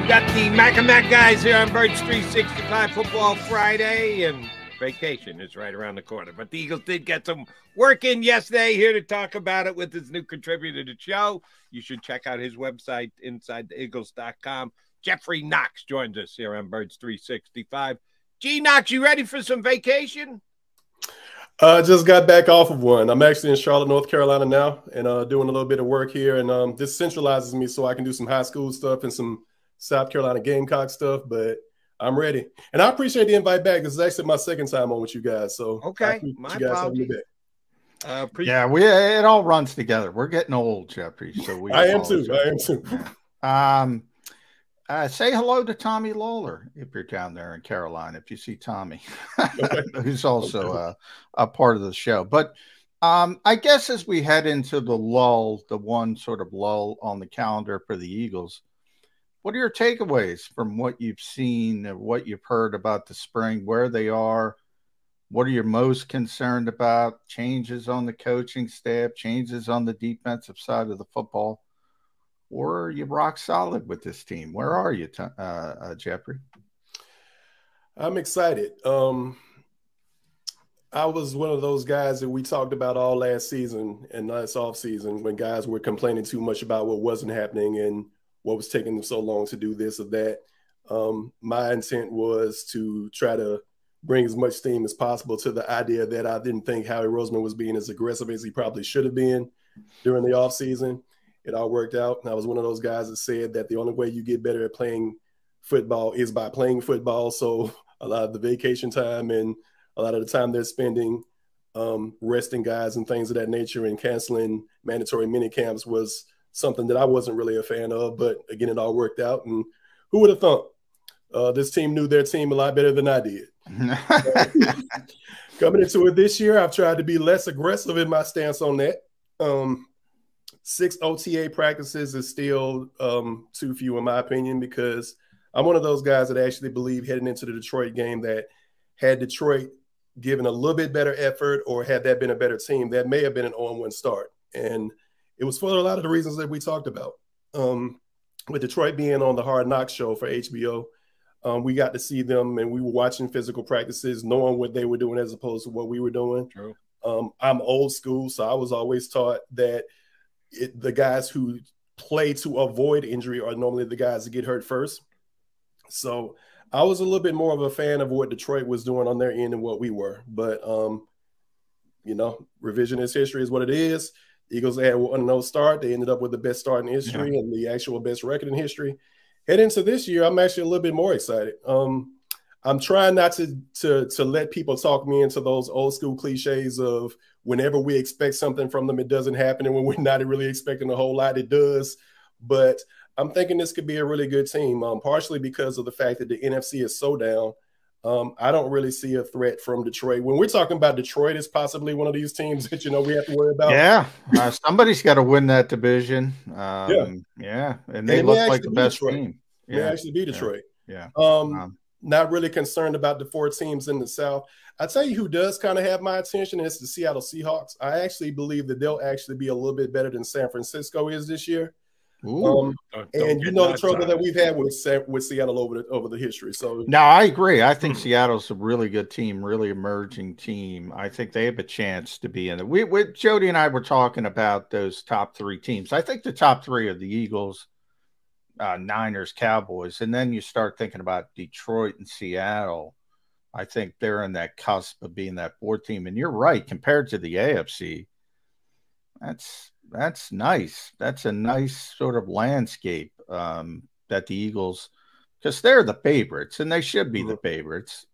We've got the Mac and Mac guys here on Birds 365 Football Friday, and vacation is right around the corner. But the Eagles did get some work in yesterday. Here to talk about it with his new contributor to the show. You should check out his website, InsideTheEagles.com. Geoffrey Knox joins us here on Birds 365. G Knox, you ready for some vacation? Just got back off of one. I'm actually in Charlotte, North Carolina now, and doing a little bit of work here. And this centralizes me so I can do some high school stuff and some South Carolina Gamecock stuff. But I'm ready, and I appreciate the invite back. This is actually my second time on with you guys. So okay, my apologies. Yeah, it all runs together. We're getting old, Jeffrey. So I am too. Say hello to Tommy Lawler if you're down there in Carolina, if you see Tommy, who's also a part of the show. But I guess as we head into the lull, the one sort of lull on the calendar for the Eagles, what are your takeaways from what you've seen, what you've heard about the spring, where they are? What are you most concerned about? Changes on the coaching staff, changes on the defensive side of the football? Or are you rock solid with this team? Where are you, Geoffrey? I'm excited. I was one of those guys that we talked about all last season and last offseason when guys were complaining too much about what wasn't happening and what was taking them so long to do this or that. My intent was to try to bring as much steam as possible to the idea that I didn't think Howie Roseman was being as aggressive as he probably should have been during the offseason. It all worked out. And I was one of those guys that said that the only way you get better at playing football is by playing football. So a lot of the vacation time and a lot of the time they're spending resting guys and things of that nature and canceling mandatory mini camps was something that I wasn't really a fan of. But again, it all worked out. And who would have thought this team knew their team a lot better than I did. Coming into it this year, I've tried to be less aggressive in my stance on that. 6 OTA practices is still too few in my opinion, because I'm one of those guys that actually believe heading into the Detroit game that had Detroit given a little bit better effort or had that been a better team, that may have been an 0-1 start. And it was for a lot of the reasons that we talked about. With Detroit being on the Hard Knocks show for HBO, we got to see them and we were watching physical practices, knowing what they were doing as opposed to what we were doing. True. I'm old school, so I was always taught that the guys who play to avoid injury are normally the guys that get hurt first. So I was a little bit more of a fan of what Detroit was doing on their end than what we were. But, revisionist history is what it is. The Eagles had a 1-0 start. They ended up with the best start in history and the actual best record in history. Heading into this year, I'm actually a little bit more excited. I'm trying not to let people talk me into those old school cliches of whenever we expect something from them, it doesn't happen. And when we're not really expecting a whole lot, it does. But I'm thinking this could be a really good team, partially because of the fact that the NFC is so down. I don't really see a threat from Detroit. When we're talking about Detroit, it's possibly one of these teams that, we have to worry about. Yeah, somebody's got to win that division. And they look like the best team. They actually beat Detroit. Yeah. Not really concerned about the 4 teams in the South. I tell you who does kind of have my attention is the Seattle Seahawks. I actually believe that they'll actually be a little bit better than San Francisco is this year. Ooh, the trouble that we've had with Seattle over the history. So no, I agree. I think Seattle's a really good team, really emerging team. I think they have a chance to be in it. Jody and I were talking about those top 3 teams. I think the top 3 are the Eagles, Niners, Cowboys, and then you start thinking about Detroit and Seattle. I think they're in that cusp of being that 4th team. And you're right, compared to the AFC, that's nice. That's a nice sort of landscape that the Eagles, because they're the favorites, and they should be the favorites.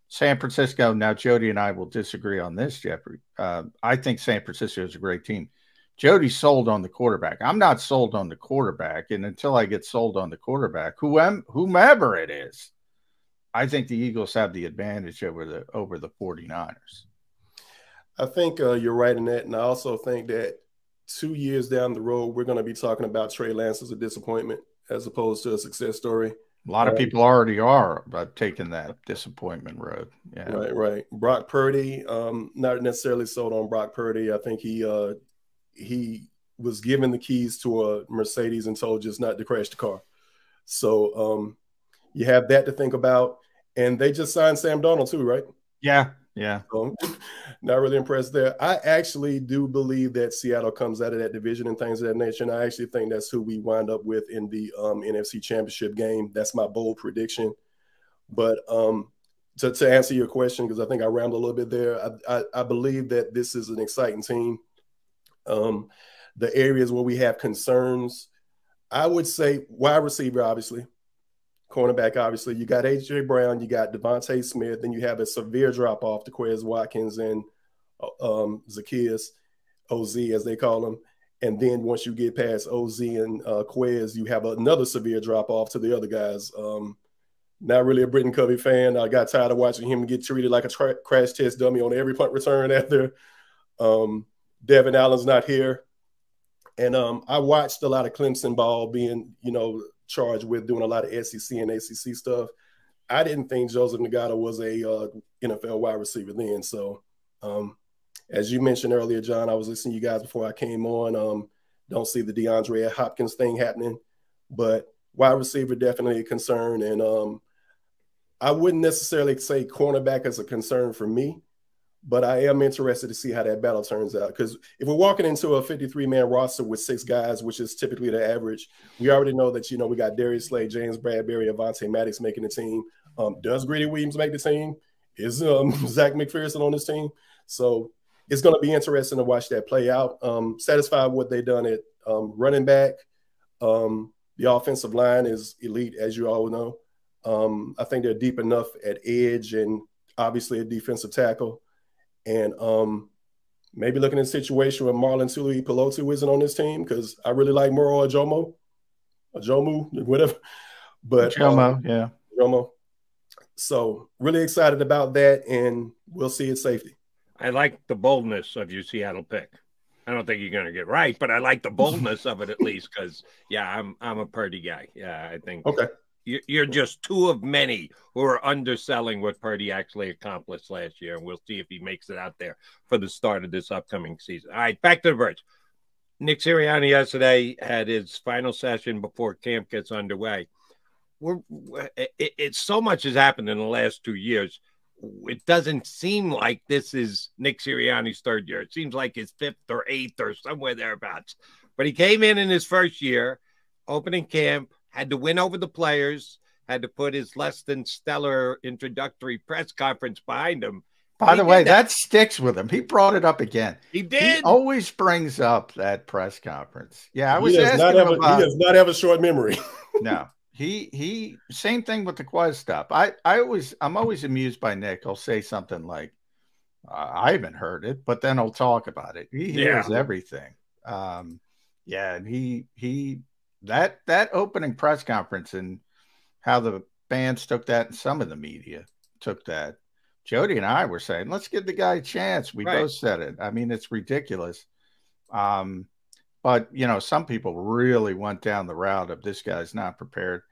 San Francisco, now Jody and I will disagree on this, Jeffrey. I think San Francisco is a great team. Jody's sold on the quarterback. I'm not sold on the quarterback, and until I get sold on the quarterback, whomever it is, I think the Eagles have the advantage over the 49ers. I think you're right in that, and I also think that 2 years down the road, we're going to be talking about Trey Lance as a disappointment as opposed to a success story. A lot of people already are about taking that disappointment road. Yeah. Right. Brock Purdy, not necessarily sold on Brock Purdy. I think he was given the keys to a Mercedes and told just not to crash the car. So you have that to think about. And they just signed Sam Darnold too, right? Yeah. Not really impressed there. I actually do believe that Seattle comes out of that division and things of that nature. And I actually think that's who we wind up with in the NFC Championship game. That's my bold prediction. But to answer your question, because I think I rambled a little bit there, I believe that this is an exciting team. The areas where we have concerns, I would say wide receiver, obviously. Cornerback, obviously. You got A.J. Brown, you got Devontae Smith, then you have a severe drop-off to Quez Watkins and Zacchaeus, OZ, as they call him. And then once you get past OZ and Quez, you have another severe drop-off to the other guys. Not really a Britton Covey fan. I got tired of watching him get treated like a crash test dummy on every punt return after. Devin Allen's not here. And I watched a lot of Clemson ball being, charged with doing a lot of SEC and ACC stuff. I didn't think Joseph Nagata was a NFL wide receiver then. So as you mentioned earlier, John, I was listening to you guys before I came on. Don't see the DeAndre Hopkins thing happening, but wide receiver definitely a concern. And I wouldn't necessarily say cornerback is a concern for me, but I am interested to see how that battle turns out. Because if we're walking into a 53-man roster with 6 guys, which is typically the average, we already know that, we got Darius Slay, James Bradbury, Avonte Maddox making the team. Does Greedy Williams make the team? Is Zach McPherson on this team? So it's going to be interesting to watch that play out. Satisfied with what they've done at running back. The offensive line is elite, as you all know. I think they're deep enough at edge and obviously a defensive tackle. And maybe looking at a situation where Marlon Tuli Pelotu isn't on this team, because I really like Moro Ajomo, whatever. But Jomo. So really excited about that, and we'll see at safety. I like the boldness of your Seattle pick. I don't think you're going to get right, but I like the boldness of it at least, because I'm a Purdy guy. Yeah, I think. Okay. You're just two of many who are underselling what Purdy actually accomplished last year, and we'll see if he makes it out there for the start of this upcoming season. All right, back to the Birds. Nick Sirianni yesterday had his final session before camp gets underway. It's so much has happened in the last 2 years. It doesn't seem like this is Nick Sirianni's third year. It seems like his 5th or 8th or somewhere thereabouts. But he came in his first year, opening camp, had to win over the players, had to put his less than stellar introductory press conference behind him. By the way, that sticks with him. He brought it up again. He did. He always brings up that press conference. Yeah, I was asking him about. He does not have a short memory. No, he same thing with the Quez stuff. I'm always amused by Nick. He'll say something like, "I haven't heard it," but then he'll talk about it. He hears everything. And he. That opening press conference and how the fans took that and some of the media took that. Jody and I were saying, let's give the guy a chance. We both said it. I mean, it's ridiculous. But, some people really went down the route of this guy's not prepared.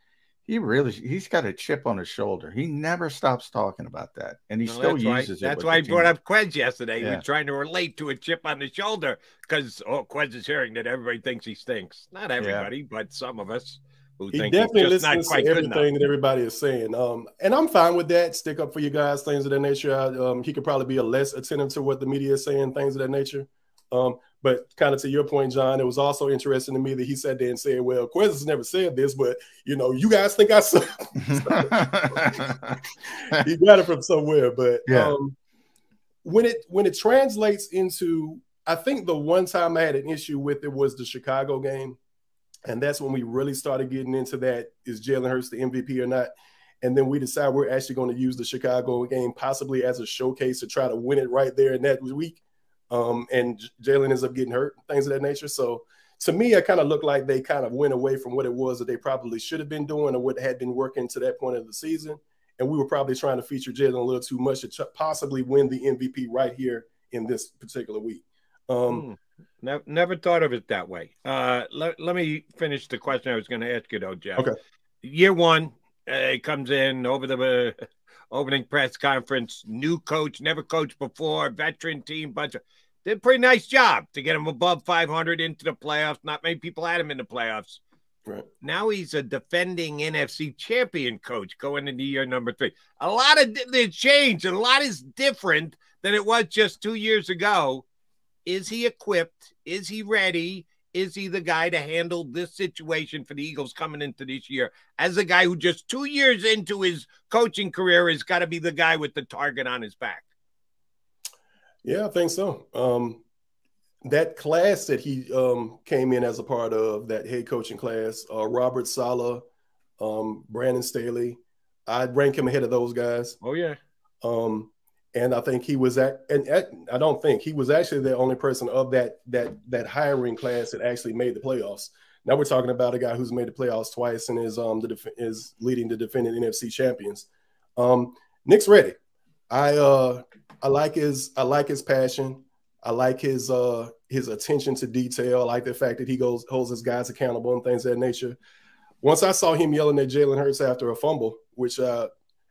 He's got a chip on his shoulder. He never stops talking about that. And he still uses it. That's why I brought up Quez yesterday. He was trying to relate to a chip on the shoulder because, Quez is hearing that everybody thinks he stinks. Not everybody, but some of us who think he's just not quite good enough. Everything that everybody is saying. And I'm fine with that. Stick up for you guys, things of that nature. He could probably be less attentive to what the media is saying, things of that nature. But kind of to your point, John, it was also interesting to me that he sat there and said, well, Quez has never said this, but, you guys think I said He got it from somewhere. But when it translates into, I think the one time I had an issue with it was the Chicago game. And that's when we really started getting into that, is Jalen Hurts the MVP or not? And then we decide we're actually going to use the Chicago game possibly as a showcase to try to win it right there in that week. And Jalen ends up getting hurt, things of that nature. So to me, it kind of looked like they kind of went away from what it was that they probably should have been doing or what had been working to that point of the season. And we were probably trying to feature Jalen a little too much to possibly win the MVP right here in this particular week. Never thought of it that way. Let me finish the question I was going to ask you, though, Jeff. Okay. Year one, it comes in over the opening press conference, new coach, never coached before, veteran team, did a pretty nice job to get him above 500 into the playoffs. Not many people had him in the playoffs. Right. Now he's a defending NFC champion coach going into year number 3. A lot of it's changed. A lot is different than it was just 2 years ago. Is he equipped? Is he ready? Is he the guy to handle this situation for the Eagles coming into this year as a guy who just 2 years into his coaching career has got to be the guy with the target on his back? Yeah, I think so. That class that he came in as a part of, that head coaching class, Robert Saleh, Brandon Staley, I'd rank him ahead of those guys. Oh, yeah. And I think he was I don't think he was actually the only person of that hiring class that actually made the playoffs. Now we're talking about a guy who's made the playoffs twice and is leading the defending NFC champions. Nick's ready. I like his passion. I like his attention to detail. I like the fact that he holds his guys accountable and things of that nature. Once I saw him yelling at Jalen Hurts after a fumble, which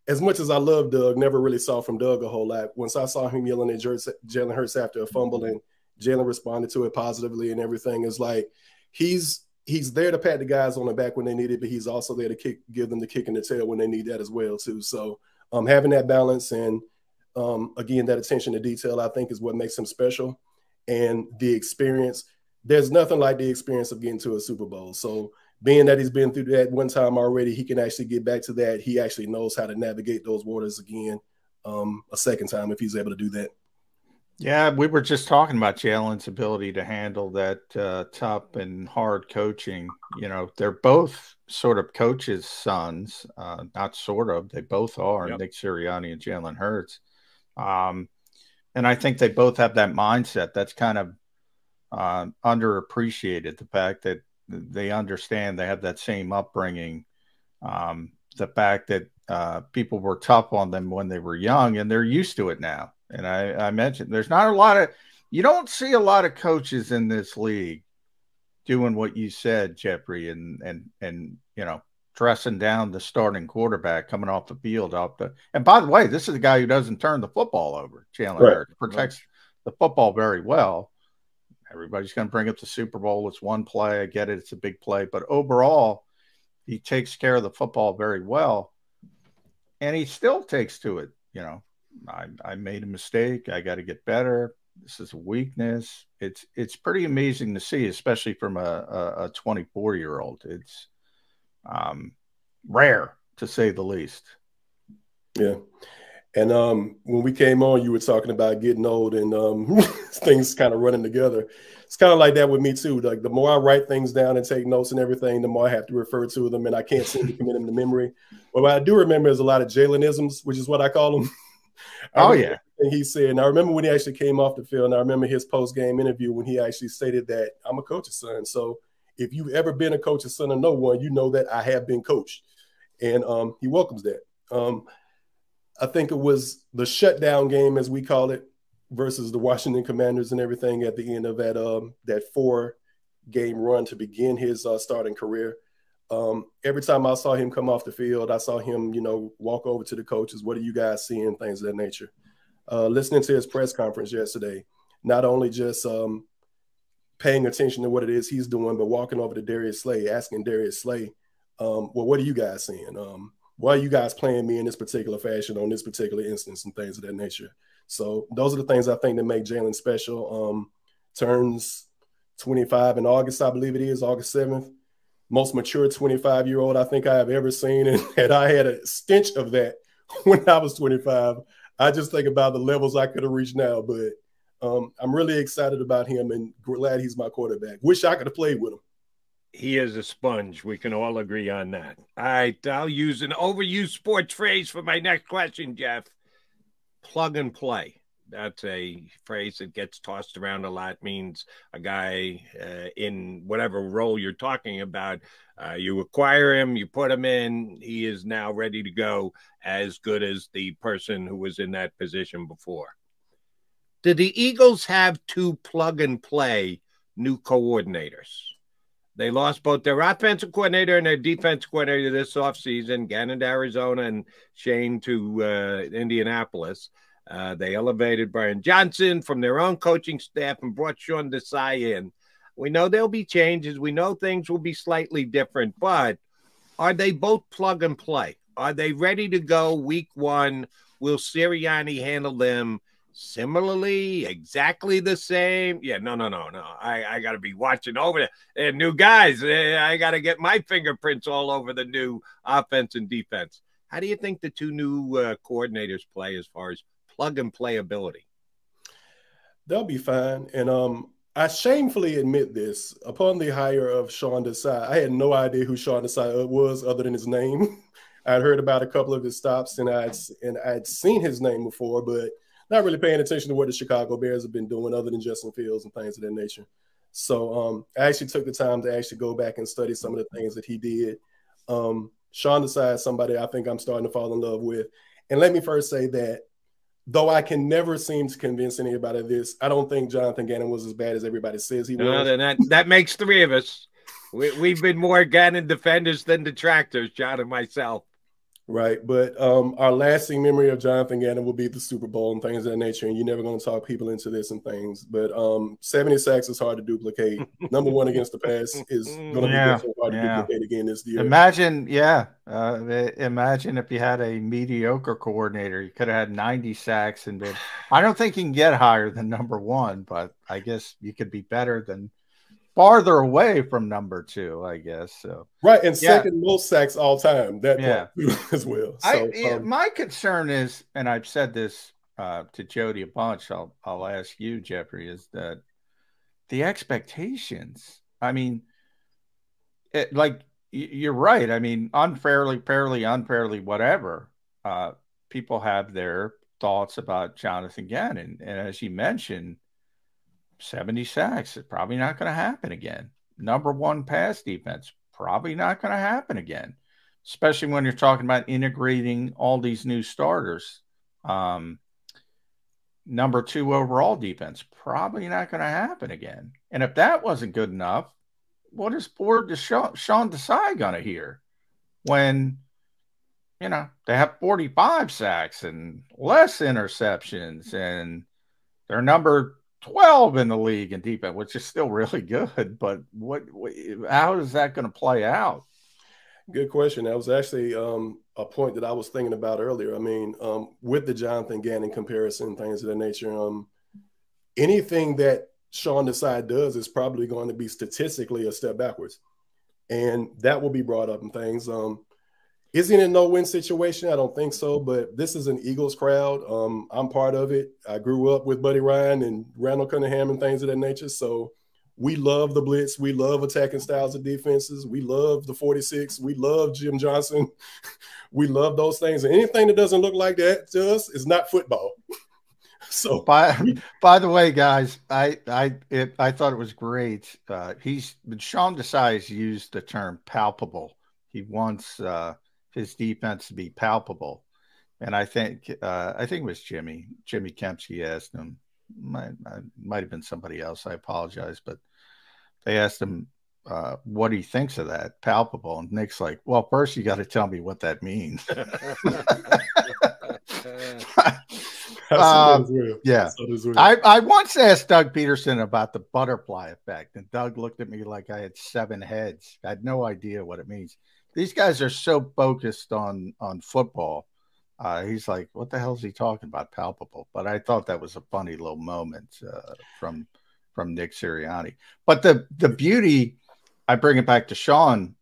as much as I love Doug, never really saw from Doug a whole lot. Once I saw him yelling at Jalen Hurts after a fumble and Jalen responded to it positively and everything, is like he's there to pat the guys on the back when they need it, but he's also there to give them the kick in the tail when they need that as well too. So having that balance and again, that attention to detail, I think, is what makes him special. And the experience, there's nothing like the experience of getting to a Super Bowl. So being that he's been through that one time already, he can actually get back to that. He actually knows how to navigate those waters again a second time if he's able to do that. Yeah, we were just talking about Jalen's ability to handle that tough and hard coaching. You know, they're both sort of coaches' sons, not sort of. They both are, yep. Nick Sirianni and Jalen Hurts. And I think they both have that mindset that's kind of underappreciated, the fact that they understand they have that same upbringing, the fact that people were tough on them when they were young and they're used to it now. And I mentioned there's not a lot of – you don't see a lot of coaches in this league doing what you said, Geoffrey, and you know, dressing down the starting quarterback coming off the field. And by the way, this is a guy who doesn't turn the football over. Jalen Hurts protects the football very well. Everybody's going to bring up the Super Bowl. It's one play. I get it. It's a big play. But overall, he takes care of the football very well. And he still takes to it. You know, I made a mistake. I got to get better. This is a weakness. It's pretty amazing to see, especially from a 24-year-old. It's rare, to say the least. Yeah. And when we came on, you were talking about getting old and things kind of running together. It's kind of like that with me too. Like the more I write things down and take notes and everything, the more I have to refer to them, and I can't seem to commit them to memory. But what I do remember is a lot of Jalenisms, which is what I call them. Oh yeah. And he said, and I remember when he actually came off the field, and I remember his post-game interview when he actually stated that I'm a coach's son. So if you've ever been a coach's son of no one, you know that I have been coached. And he welcomes that. I think it was the shutdown game, as we call it, versus the Washington Commanders and everything at the end of that 4-game run to begin his starting career. Every time I saw him come off the field, I saw him, walk over to the coaches. What are you guys seeing? Things of that nature. Listening to his press conference yesterday, not only just paying attention to what it is he's doing, but walking over to Darius Slay, asking Darius Slay, well, what are you guys seeing? Why are you guys playing me in this particular fashion on this particular instance and things of that nature? So those are the things I think that make Jalen special. Turns 25 in August, I believe it is, August 7th. Most mature 25-year-old I think I have ever seen. And I had a stench of that when I was 25. I just think about the levels I could have reached now. But I'm really excited about him and glad he's my quarterback. Wish I could have played with him. He is a sponge. We can all agree on that. All right, I'll use an overused sports phrase for my next question, Jeff. Plug and play. That's a phrase that gets tossed around a lot. Means a guy in whatever role you're talking about, you acquire him, you put him in, he is now ready to go, as good as the person who was in that position before. Did the Eagles have two plug and play new coordinators? They lost both their offensive coordinator and their defensive coordinator this offseason, Gannon to Arizona and Shane to Indianapolis. They elevated Brian Johnson from their own coaching staff and brought Sean Desai in. We know there'll be changes. We know things will be slightly different, but are they both plug and play? Are they ready to go week one? Will Sirianni handle them similarly, exactly the same? Yeah, no. I got to be watching over there. And new guys, I got to get my fingerprints all over the new offense and defense. How do you think the two new coordinators play as far as plug and play ability? They'll be fine. And I shamefully admit this. Upon the hire of Sean Desai, I had no idea who Sean Desai was other than his name. I'd heard about a couple of his stops, and I'd seen his name before, but not really paying attention to what the Chicago Bears have been doing other than Justin Fields and things of that nature. So I actually took the time to actually go back and study some of the things that he did. Sean Desai is somebody I think I'm starting to fall in love with. And let me first say that though I can never seem to convince anybody of this, I don't think Jonathan Gannon was as bad as everybody says he was. No, then that makes three of us. We've been more Gannon defenders than detractors, John and myself. Right. But our lasting memory of Jonathan Gannon will be the Super Bowl and things of that nature. And you're never going to talk people into this and things. But 70 sacks is hard to duplicate. Number one against the pass is going to be hard to duplicate again this year. Imagine if you had a mediocre coordinator, you could have had 90 sacks. And I don't think you can get higher than number one, but I guess you could be better than farther away from number two, I guess. So right, and second most sacks all time. As well. So, my concern is, and I've said this to Jody a bunch. I'll ask you, Geoffrey, is that the expectations. I mean, you're right. I mean, unfairly, fairly, whatever. People have their thoughts about Jonathan Gannon, and as you mentioned, 70 sacks is probably not going to happen again. Number one pass defense, probably not going to happen again, especially when you're talking about integrating all these new starters. Number two overall defense, probably not going to happen again. And if that wasn't good enough, what is poor Sean Desai going to hear when, they have 45 sacks and less interceptions and they're number 12 in the league in defense, which is still really good. But how is that going to play out? Good question. That was actually a point that I was thinking about earlier. I mean, with the Jonathan Gannon comparison, things of that nature, anything that Sean Desai does is probably going to be statistically a step backwards. And that will be brought up in things. Is he in a no-win situation? I don't think so, but this is an Eagles crowd. I'm part of it. I grew up with Buddy Ryan and Randall Cunningham and things of that nature. So we love the blitz. We love attacking styles of defenses. We love the 46. We love Jim Johnson. We love those things. And anything that doesn't look like that to us is not football. So by the way, guys, I thought it was great. Sean Desai has used the term palpable. He wants his defense to be palpable. And I think it was Jimmy Kempsky asked him, might have been somebody else. I apologize, but they asked him what he thinks of that, palpable. And Nick's like, well, first you got to tell me what that means. Yeah. I once asked Doug Peterson about the butterfly effect, and Doug looked at me like I had 7 heads. I had no idea what it means. These guys are so focused on football. He's like, what the hell is he talking about, palpable? But I thought that was a funny little moment from Nick Sirianni. But the beauty, I bring it back to Sean,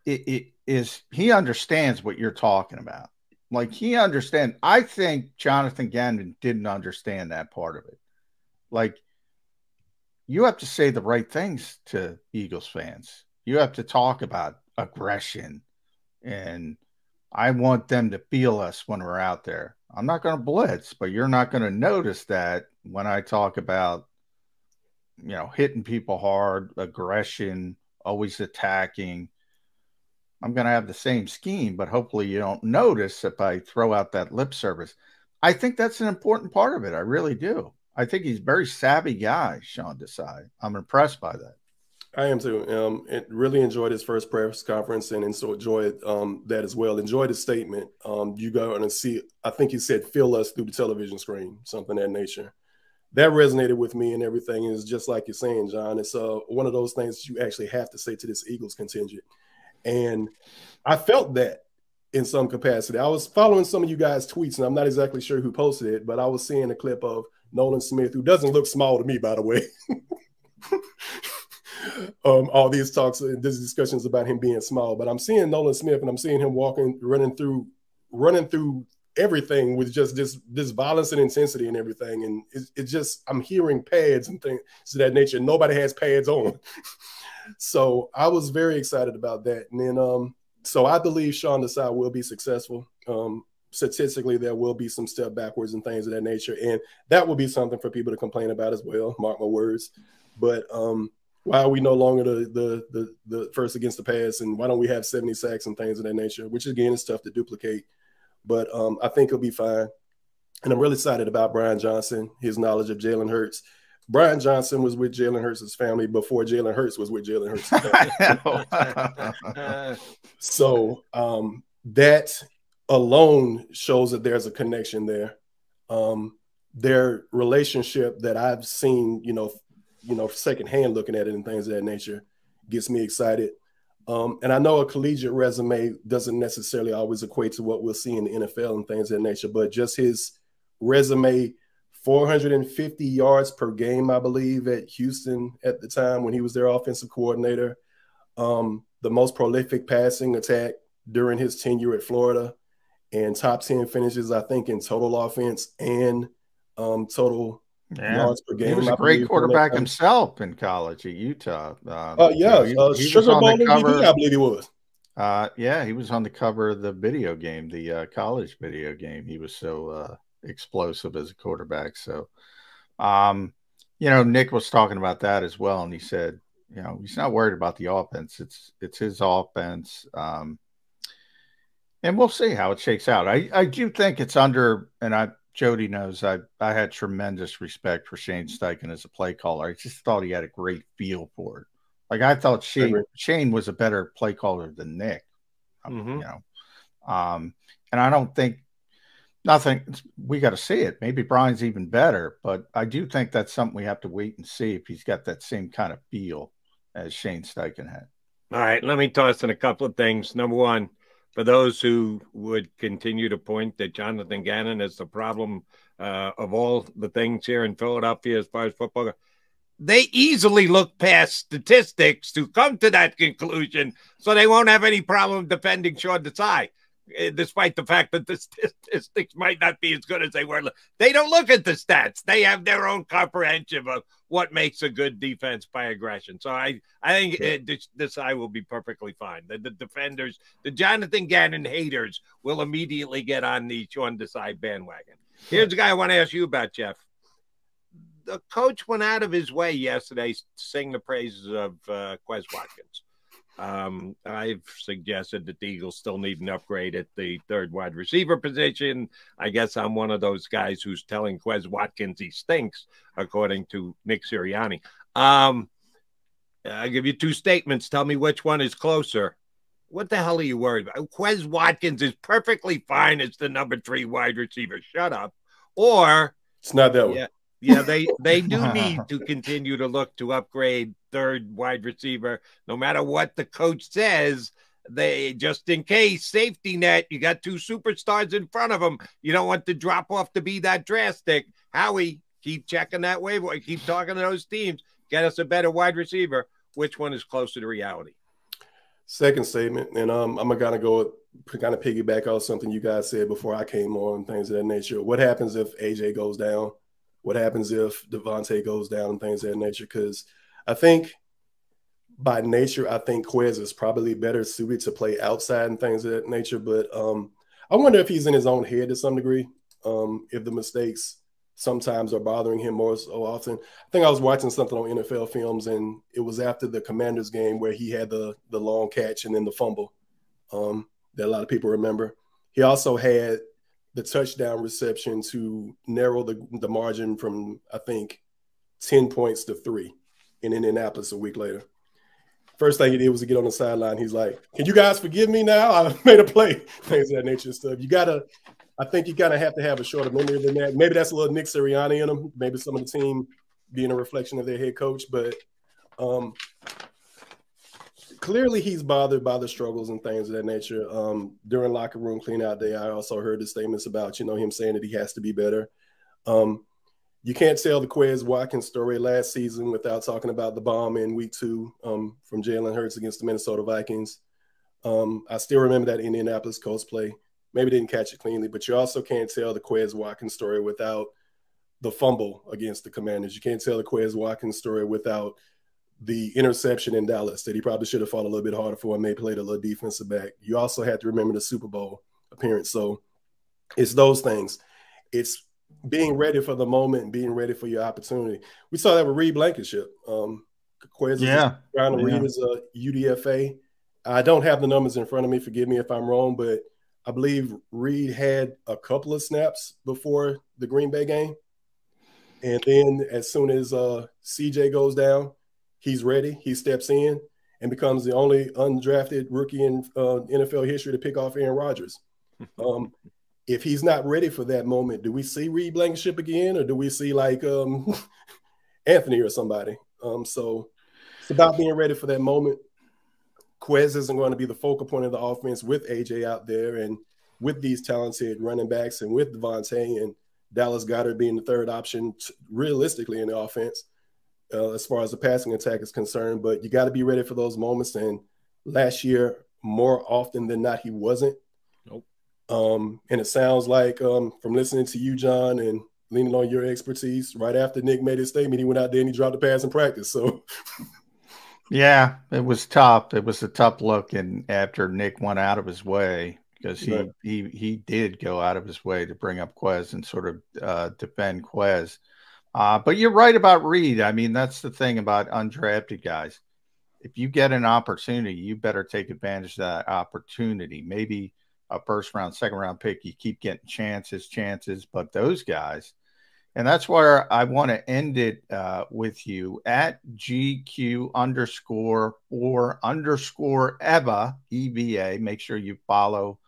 it is he understands what you're talking about. Like, he understands. I think Jonathan Gannon didn't understand that part of it. Like, you have to say the right things to Eagles fans. You have to talk about aggression, and I want them to feel us when we're out there. I'm not going to blitz, but you're not going to notice that when I talk about, hitting people hard, aggression, always attacking. I'm going to have the same scheme, but hopefully you don't notice if I throw out that lip service. I think that's an important part of it. I really do. I think he's a very savvy guy, Sean Desai. I'm impressed by that. I am too. Really enjoyed his first press conference and enjoyed that as well. Enjoyed his statement. You go and see, I think he said, feel us through the television screen, something of that nature. that resonated with me and everything. Is just like you're saying, John. It's one of those things that you actually have to say to this Eagles contingent. And I felt that in some capacity. I was following some of you guys' tweets, and I'm not exactly sure who posted it, but I was seeing a clip of Nolan Smith, who doesn't look small to me, by the way. All these talks and these discussions about him being small, but I'm seeing Nolan Smith and I'm seeing him running through everything with just this violence and intensity and everything. And it just, I'm hearing pads and things of that nature. Nobody has pads on. So I was very excited about that. And then, so I believe Sean Desai will be successful. Statistically, there will be some step backwards and things of that nature. And that will be something for people to complain about as well. Mark my words. But why are we no longer the first against the pass? And why don't we have 70 sacks and things of that nature, which again is tough to duplicate. But I think he'll be fine. And I'm really excited about Brian Johnson, his knowledge of Jalen Hurts. Brian Johnson was with Jalen Hurts' family before Jalen Hurts was with Jalen Hurts' family. So that alone shows that there's a connection there. Their relationship that I've seen, secondhand looking at it and things of that nature gets me excited. And I know a collegiate resume doesn't necessarily always equate to what we'll see in the NFL and things of that nature, but just his resume, 450 yards per game, I believe, at Houston at the time when he was their offensive coordinator. The most prolific passing attack during his tenure at Florida, and top 10 finishes, I think, in total offense and total yards per game. He was a great quarterback himself in college at Utah. Sugar Bowl MVP, I believe he was. He was on the cover of the video game, the college video game. He was so explosive as a quarterback. So, Nick was talking about that as well, and he said, he's not worried about the offense. It's his offense. And we'll see how it shakes out. I do think it's under, and Jody knows I had tremendous respect for Shane Steichen as a play caller. I just thought he had a great feel for it. Like, I thought Shane was a better play caller than Nick. And I don't think we got to see it. Maybe Brian's even better, but I do think that's something we have to wait and see if he's got that same kind of feel as Shane Steichen had. All right, let me toss in a couple of things. Number one, for those who would continue to point that Jonathan Gannon is the problem of all the things here in Philadelphia as far as football, they easily look past statistics to come to that conclusion, so they won't have any problem defending Sean Desai, despite the fact that the statistics might not be as good as they were. They don't look at the stats. They have their own comprehension of what makes a good defense by aggression. So I think Desai will be perfectly fine. The defenders, the Jonathan Gannon haters, will immediately get on the Sean Desai bandwagon. Here's the guy I want to ask you about, Jeff. The coach went out of his way yesterday to sing the praises of Quez Watkins. I've suggested that the Eagles still need an upgrade at the third wide receiver position. I guess I'm one of those guys who's telling Quez Watkins he stinks, according to Nick Sirianni. I'll give you two statements. Tell me which one is closer. What the hell are you worried about? Quez Watkins is perfectly fine as the number 3 wide receiver. Shut up. Or it's not that one. Yeah, they do need to continue to look to upgrade third wide receiver, no matter what the coach says. They, just in case, safety net, you got 2 superstars in front of them. You don't want the drop off to be that drastic. Howie, keep checking that waiver. Keep talking to those teams. Get us a better wide receiver. Which one is closer to reality? Second statement, and I'm gonna go kind of piggyback off something you guys said before I came on, things of that nature. What happens if AJ goes down? What happens if Devontae goes down and things of that nature? Because I think by nature, I think Quez is probably better suited to play outside and things of that nature. But I wonder if he's in his own head to some degree, if the mistakes sometimes are bothering him more so often. I think I was watching something on NFL Films, and it was after the Commanders game where he had the long catch and then the fumble that a lot of people remember. He also had the touchdown reception to narrow the margin from, I think, 10 points to 3 in Indianapolis a week later. First thing he did was to get on the sideline. He's like, "Can you guys forgive me now? I made a play." Things of that nature stuff. I think you kind of have to have a shorter memory than that. Maybe that's a little Nick Sirianni in him. Maybe some of the team being a reflection of their head coach, but clearly he's bothered by the struggles and things of that nature. During locker room clean out day, I also heard the statements about, him saying that he has to be better. You can't tell the Quez Watkins story last season without talking about the bomb in week 2 from Jalen Hurts against the Minnesota Vikings. I still remember that Indianapolis Colts play. Maybe didn't catch it cleanly, but you also can't tell the Quez Watkins story without the fumble against the Commanders. You can't tell the Quez Watkins story without the interception in Dallas that he probably should have fought a little bit harder for and maybe played a little defensive back. You also have to remember the Super Bowl appearance. So it's those things. It's being ready for the moment and being ready for your opportunity. We saw that with Reed Blankenship. Quez is trying to read as a UDFA. I don't have the numbers in front of me. Forgive me if I'm wrong, but I believe Reed had a couple of snaps before the Green Bay game. And then as soon as CJ goes down, he's ready. He steps in and becomes the only undrafted rookie in NFL history to pick off Aaron Rodgers. If he's not ready for that moment, do we see Reed Blankenship again, or do we see like Anthony or somebody? So it's about being ready for that moment. Quez isn't going to be the focal point of the offense with AJ out there and with these talented running backs and with Devontae and Dallas Goedert being the third option realistically in the offense as far as the passing attack is concerned. But you got to be ready for those moments. And last year, more often than not, he wasn't. Nope. And it sounds like from listening to you, John, and leaning on your expertise, right after Nick made his statement, he went out there and he dropped the pass in practice. So yeah, it was tough. It was a tough look. And after Nick went out of his way, because he did go out of his way to bring up Quez and sort of defend Quez. But you're right about Reed. I mean, that's the thing about undrafted guys. If you get an opportunity, you better take advantage of that opportunity. Maybe a first round, second round pick, you keep getting chances. But those guys, and that's where I want to end it with you at GQ_or_EVA, EVA. Make sure you follow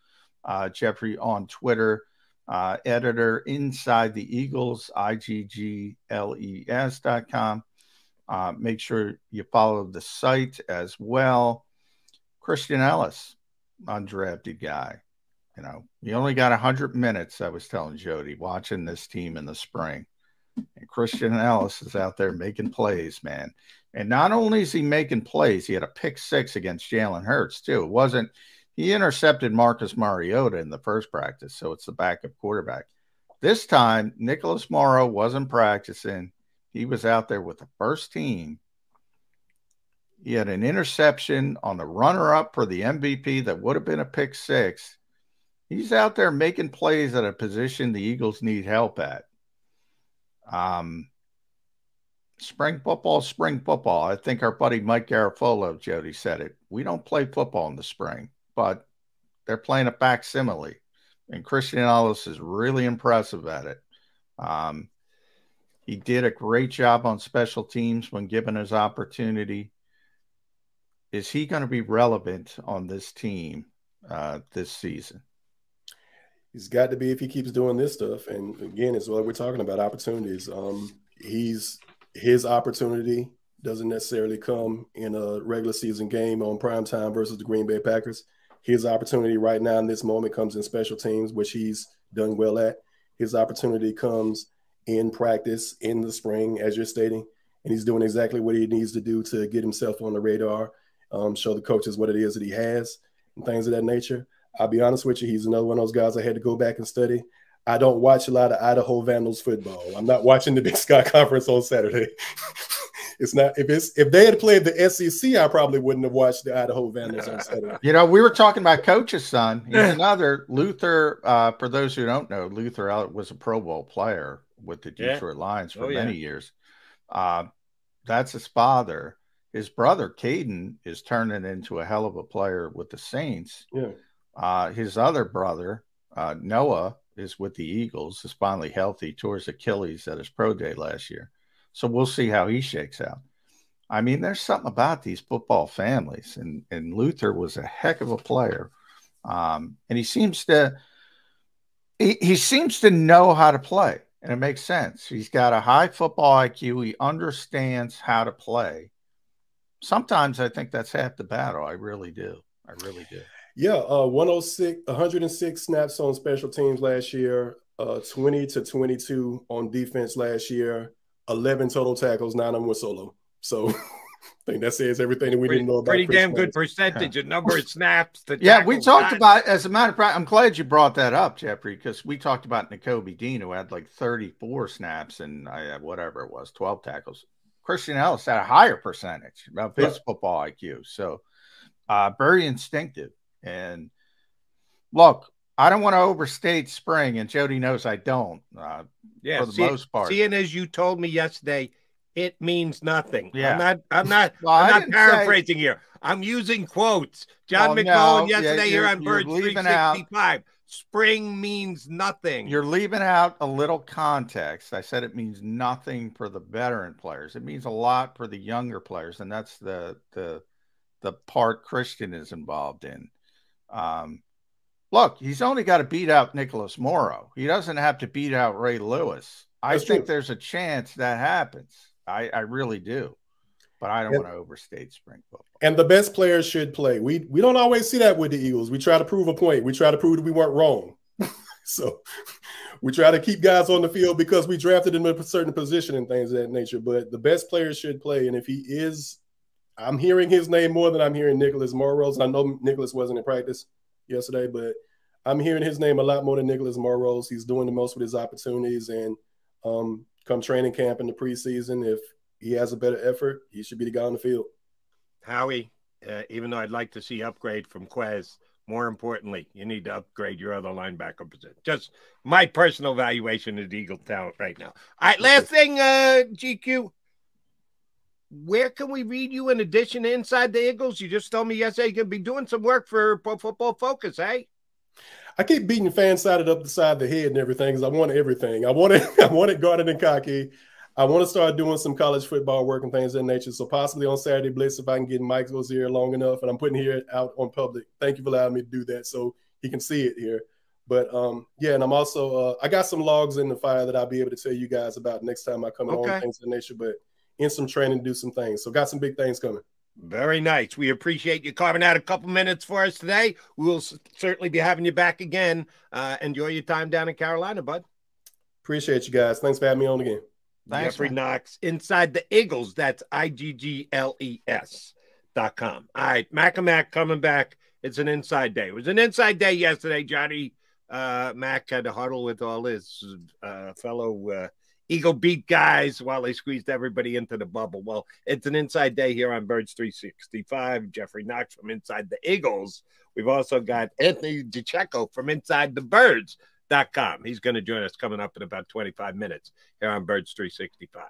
Geoffrey on Twitter, editor inside the Eagles, IGGLES.com. Make sure you follow the site as well. Christian Ellis, undrafted guy. You only got 100 minutes, I was telling Jody, watching this team in the spring. And Christian Ellis is out there making plays, man. And not only is he making plays, he had a pick 6 against Jalen Hurts, too. He intercepted Marcus Mariota in the first practice, so it's the backup quarterback. This time, Nicholas Morrow wasn't practicing. He was out there with the first team. He had an interception on the runner-up for the MVP that would have been a pick 6. He's out there making plays at a position the Eagles need help at. Spring football. I think our buddy Mike Garafolo, Jody, said it. We don't play football in the spring, but they're playing a facsimile. And Christian Ellis is really impressive at it. He did a great job on special teams when given his opportunity. Is he going to be relevant on this team this season? He's got to be if he keeps doing this stuff. And again, it's what we're talking about, opportunities. His opportunity doesn't necessarily come in a regular season game on primetime versus the Green Bay Packers. His opportunity right now in this moment comes in special teams, which he's done well at. His opportunity comes in practice in the spring, as you're stating, and he's doing exactly what he needs to do to get himself on the radar, show the coaches what it is that he has and things of that nature. I'll be honest with you, he's another one of those guys I had to go back and study. I don't watch a lot of Idaho Vandals football. I'm not watching the Big Sky Conference on Saturday. It's not if they had played the SEC, I probably wouldn't have watched the Idaho Vandals on Saturday. We were talking about coach's son. He's another Luther. For those who don't know, Luther was a Pro Bowl player with the Detroit Lions for many years. That's his father. His brother Caden is turning into a hell of a player with the Saints. Yeah. His other brother, Noah, is with the Eagles, is finally healthy, tore his Achilles at his pro day last year. So we'll see how he shakes out. I mean, there's something about these football families, and Luther was a heck of a player. And he seems to He seems to know how to play, and it makes sense. He's got a high football IQ. He understands how to play. Sometimes I think that's half the battle. I really do. I really do. Yeah, 106 snaps on special teams last year, 20 to 22 on defense last year, 11 total tackles, 9 of them were solo. So I think that says everything that we didn't know about. Pretty damn good percentage, a number of snaps. Yeah, we talked about, as a matter of fact, I'm glad you brought that up, Geoffrey, because we talked about Nakobe Dean, who had like 34 snaps and whatever it was, 12 tackles. Christian Ellis had a higher percentage of his football IQ. So very instinctive. And look, I don't want to overstate spring, and Jody knows I don't. For the most part, seeing as you told me yesterday, it means nothing. Yeah, I'm not paraphrasing here. I'm using quotes. John McMullen yesterday here on Bird 365. Spring means nothing. You're leaving out a little context. I said it means nothing for the veteran players. It means a lot for the younger players, and that's the part Christian is involved in. Look, he's only got to beat out Nicholas Morrow. He doesn't have to beat out Ray Lewis. I think there's a chance that happens. I really do. But I don't want to overstate spring football. And the best players should play. We don't always see that with the Eagles. We try to prove a point. We try to prove that we weren't wrong. So we try to keep guys on the field because we drafted them in a certain position and things of that nature. But the best players should play. And if he is, I'm hearing his name more than I'm hearing Nicholas Morrow's. I know Nicholas wasn't in practice yesterday, but I'm hearing his name a lot more than Nicholas Morrow's. He's doing the most with his opportunities. And come training camp in the preseason, if he has a better effort, he should be the guy on the field. Howie, even though I'd like to see upgrade from Quez, more importantly, you need to upgrade your other linebacker position. Just my personal evaluation of the Eagle talent right now. All right, last thing, GQ. Where can we read you in addition to Inside the Eagles? You just told me yesterday you're going to be doing some work for Pro Football Focus, eh? I keep beating fan-sided up the side of the head and everything because I want everything. I want it guarded and cocky. I want to start doing some college football work and things of that nature. So possibly on Saturday Blitz, if I can get Michael's here long enough, and I'm putting here out on public. Thank you for allowing me to do that so he can see it here. But yeah, and I'm also I got some logs in the fire that I'll be able to tell you guys about next time I come on things of that nature. But in some training, do some things. So got some big things coming. Very nice. We appreciate you carving out a couple minutes for us today. We'll certainly be having you back again. Enjoy your time down in Carolina, bud. Appreciate you guys. Thanks for having me on again. Thanks, Geoffrey Knox, Inside the Eagles. That's IGGLES.com. All right, Mac coming back. It's an inside day. It was an inside day yesterday. Johnny Mac had to huddle with all his fellow Eagle beat guys while they squeezed everybody into the bubble. Well, it's an inside day here on Birds 365. Geoffrey Knox from Inside the Eagles. We've also got Anthony DiCecco from InsideTheBirds.com. He's going to join us coming up in about 25 minutes here on Birds 365.